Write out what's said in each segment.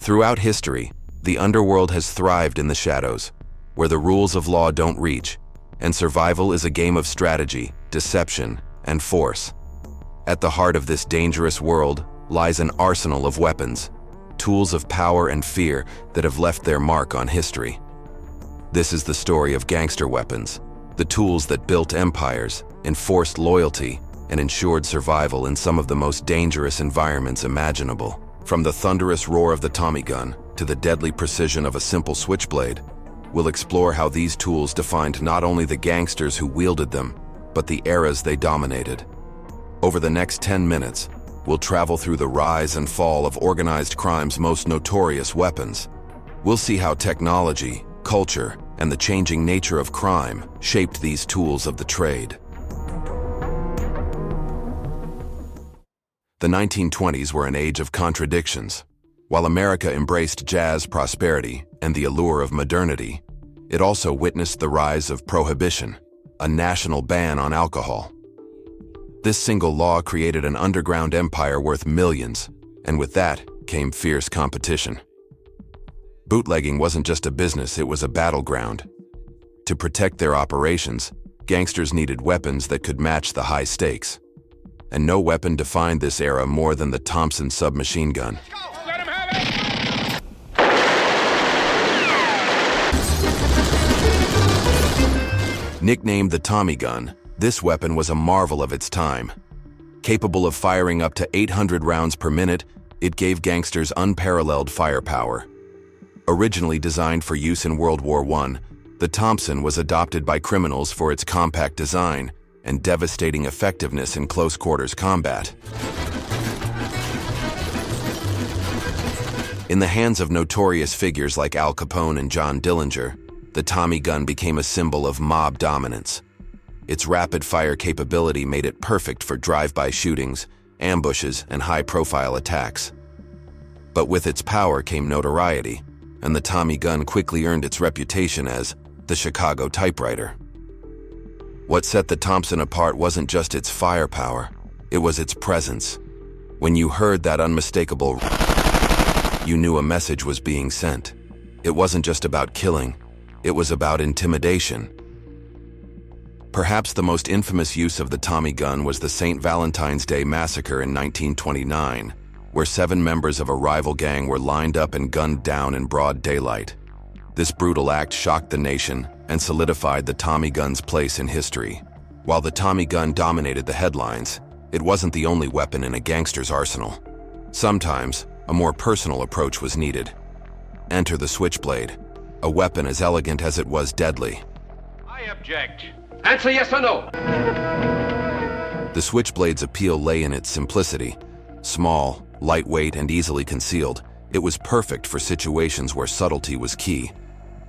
Throughout history, the underworld has thrived in the shadows, where the rules of law don't reach, and survival is a game of strategy, deception, and force. At the heart of this dangerous world lies an arsenal of weapons, tools of power and fear that have left their mark on history. This is the story of gangster weapons, the tools that built empires, enforced loyalty, and ensured survival in some of the most dangerous environments imaginable. From the thunderous roar of the Tommy gun to the deadly precision of a simple switchblade, we'll explore how these tools defined not only the gangsters who wielded them, but the eras they dominated. Over the next 10 minutes, we'll travel through the rise and fall of organized crime's most notorious weapons. We'll see how technology, culture, and the changing nature of crime shaped these tools of the trade. The 1920s were an age of contradictions. While America embraced jazz prosperity and the allure of modernity, it also witnessed the rise of prohibition, a national ban on alcohol. This single law created an underground empire worth millions, and with that came fierce competition. Bootlegging wasn't just a business, it was a battleground. To protect their operations, gangsters needed weapons that could match the high stakes. And no weapon defined this era more than the Thompson submachine gun. Let him have it! Nicknamed the Tommy gun, this weapon was a marvel of its time. Capable of firing up to 800 rounds per minute, it gave gangsters unparalleled firepower. Originally designed for use in World War I, the Thompson was adopted by criminals for its compact design and devastating effectiveness in close-quarters combat. In the hands of notorious figures like Al Capone and John Dillinger, the Tommy gun became a symbol of mob dominance. Its rapid-fire capability made it perfect for drive-by shootings, ambushes, and high-profile attacks. But with its power came notoriety, and the Tommy gun quickly earned its reputation as the Chicago typewriter. What set the Thompson apart wasn't just its firepower, it was its presence. When you heard that unmistakable you knew a message was being sent. It wasn't just about killing, it was about intimidation. Perhaps the most infamous use of the Tommy gun was the St. Valentine's Day massacre in 1929, where 7 members of a rival gang were lined up and gunned down in broad daylight. This brutal act shocked the nation and solidified the Tommy gun's place in history. While the Tommy gun dominated the headlines, it wasn't the only weapon in a gangster's arsenal. Sometimes, a more personal approach was needed. Enter the switchblade, a weapon as elegant as it was deadly. I object. Answer yes or no. The switchblade's appeal lay in its simplicity. Small, lightweight, and easily concealed, it was perfect for situations where subtlety was key.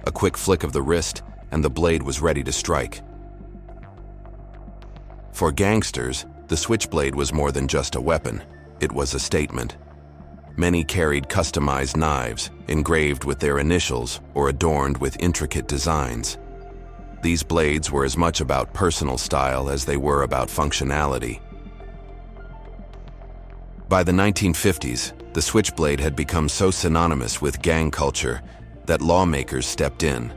A quick flick of the wrist, and the blade was ready to strike. For gangsters, the switchblade was more than just a weapon. It was a statement. Many carried customized knives, engraved with their initials or adorned with intricate designs. These blades were as much about personal style as they were about functionality. By the 1950s, the switchblade had become so synonymous with gang culture that lawmakers stepped in.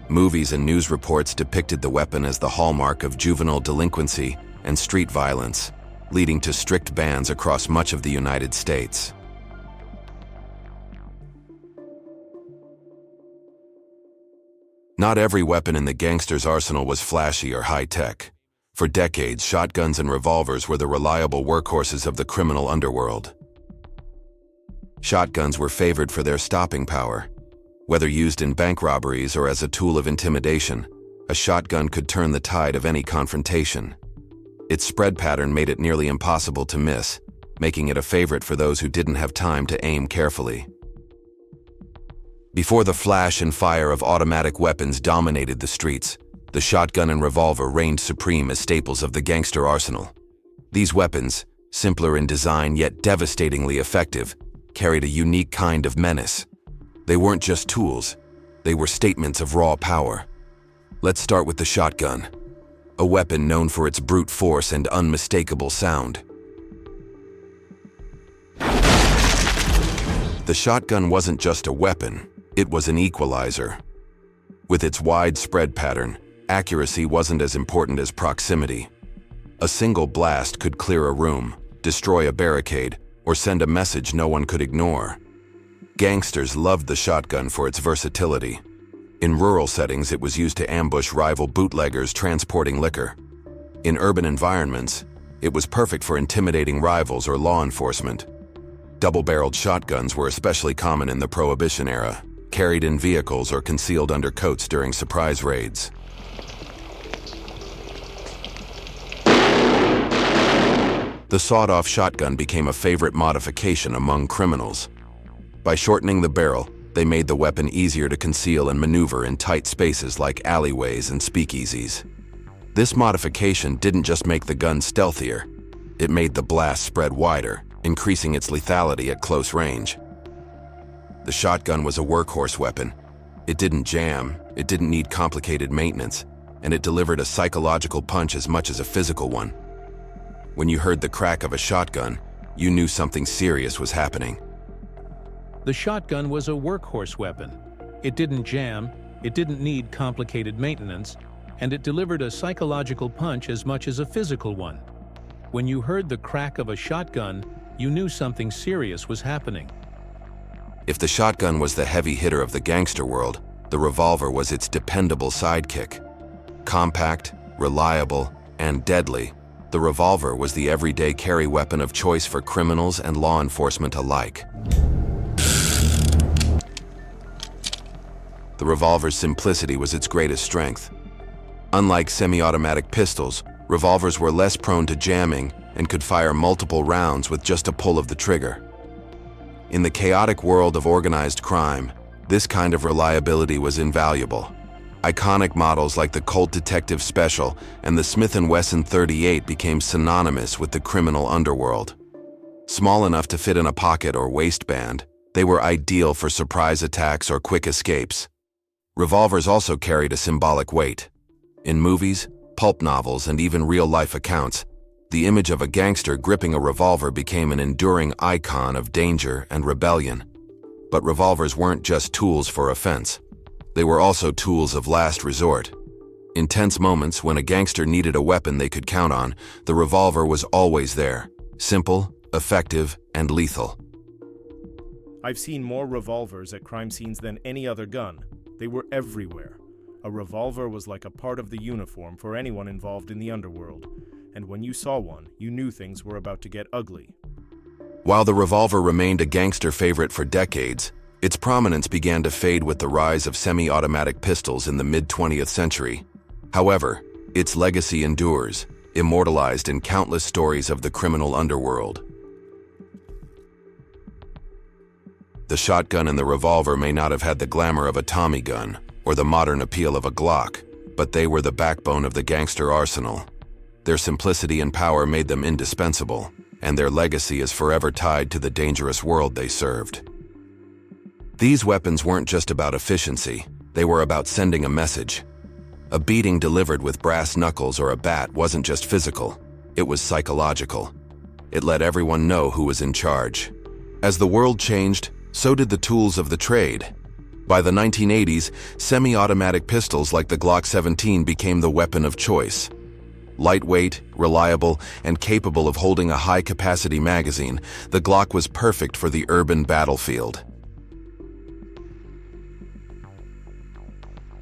Movies and news reports depicted the weapon as the hallmark of juvenile delinquency and street violence, leading to strict bans across much of the United States. Not every weapon in the gangster's arsenal was flashy or high-tech. For decades, shotguns and revolvers were the reliable workhorses of the criminal underworld. Shotguns were favored for their stopping power. Whether used in bank robberies or as a tool of intimidation, a shotgun could turn the tide of any confrontation. Its spread pattern made it nearly impossible to miss, making it a favorite for those who didn't have time to aim carefully. Before the flash and fire of automatic weapons dominated the streets, the shotgun and revolver reigned supreme as staples of the gangster arsenal. These weapons, simpler in design yet devastatingly effective, carried a unique kind of menace. They weren't just tools, they were statements of raw power. Let's start with the shotgun, a weapon known for its brute force and unmistakable sound. The shotgun wasn't just a weapon, it was an equalizer. With its wide spread pattern, accuracy wasn't as important as proximity. A single blast could clear a room, destroy a barricade, or send a message no one could ignore. Gangsters loved the shotgun for its versatility. In rural settings, it was used to ambush rival bootleggers transporting liquor. In urban environments, it was perfect for intimidating rivals or law enforcement. Double-barreled shotguns were especially common in the Prohibition era, carried in vehicles or concealed under coats during surprise raids. The sawed-off shotgun became a favorite modification among criminals. By shortening the barrel, they made the weapon easier to conceal and maneuver in tight spaces like alleyways and speakeasies. This modification didn't just make the gun stealthier, it made the blast spread wider, increasing its lethality at close range. The shotgun was a workhorse weapon. It didn't jam, it didn't need complicated maintenance, and it delivered a psychological punch as much as a physical one. When you heard the crack of a shotgun, you knew something serious was happening. The shotgun was a workhorse weapon. It didn't jam, it didn't need complicated maintenance, and it delivered a psychological punch as much as a physical one. When you heard the crack of a shotgun, you knew something serious was happening. If the shotgun was the heavy hitter of the gangster world, the revolver was its dependable sidekick. Compact, reliable, and deadly, the revolver was the everyday carry weapon of choice for criminals and law enforcement alike. The revolver's simplicity was its greatest strength. Unlike semi-automatic pistols, revolvers were less prone to jamming and could fire multiple rounds with just a pull of the trigger. In the chaotic world of organized crime, this kind of reliability was invaluable. Iconic models like the Colt Detective Special and the Smith & Wesson 38 became synonymous with the criminal underworld. Small enough to fit in a pocket or waistband, they were ideal for surprise attacks or quick escapes. Revolvers also carried a symbolic weight. In movies, pulp novels, and even real-life accounts, the image of a gangster gripping a revolver became an enduring icon of danger and rebellion. But revolvers weren't just tools for offense. They were also tools of last resort. In tense moments when a gangster needed a weapon they could count on, the revolver was always there. Simple, effective, and lethal. I've seen more revolvers at crime scenes than any other gun. They were everywhere. A revolver was like a part of the uniform for anyone involved in the underworld. And when you saw one, you knew things were about to get ugly. While the revolver remained a gangster favorite for decades, its prominence began to fade with the rise of semi-automatic pistols in the mid-20th century. However, its legacy endures, immortalized in countless stories of the criminal underworld. The shotgun and the revolver may not have had the glamour of a Tommy gun or the modern appeal of a Glock, but they were the backbone of the gangster arsenal. Their simplicity and power made them indispensable, and their legacy is forever tied to the dangerous world they served. These weapons weren't just about efficiency, they were about sending a message. A beating delivered with brass knuckles or a bat wasn't just physical, it was psychological. It let everyone know who was in charge. As the world changed, so did the tools of the trade. By the 1980s, semi-automatic pistols like the Glock 17 became the weapon of choice. Lightweight, reliable, and capable of holding a high-capacity magazine, the Glock was perfect for the urban battlefield.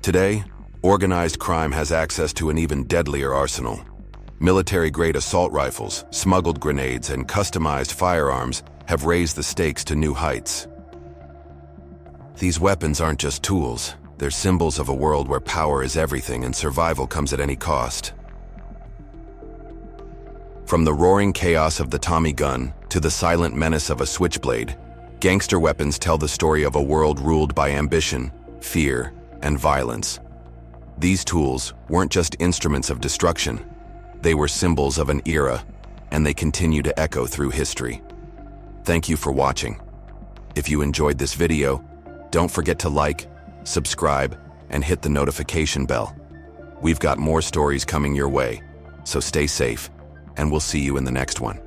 Today, organized crime has access to an even deadlier arsenal. Military-grade assault rifles, smuggled grenades, and customized firearms have raised the stakes to new heights. These weapons aren't just tools, they're symbols of a world where power is everything and survival comes at any cost. From the roaring chaos of the Tommy gun to the silent menace of a switchblade, gangster weapons tell the story of a world ruled by ambition, fear, and violence. These tools weren't just instruments of destruction, they were symbols of an era, and they continue to echo through history. Thank you for watching. If you enjoyed this video, don't forget to like, subscribe, and hit the notification bell. We've got more stories coming your way, so stay safe, and we'll see you in the next one.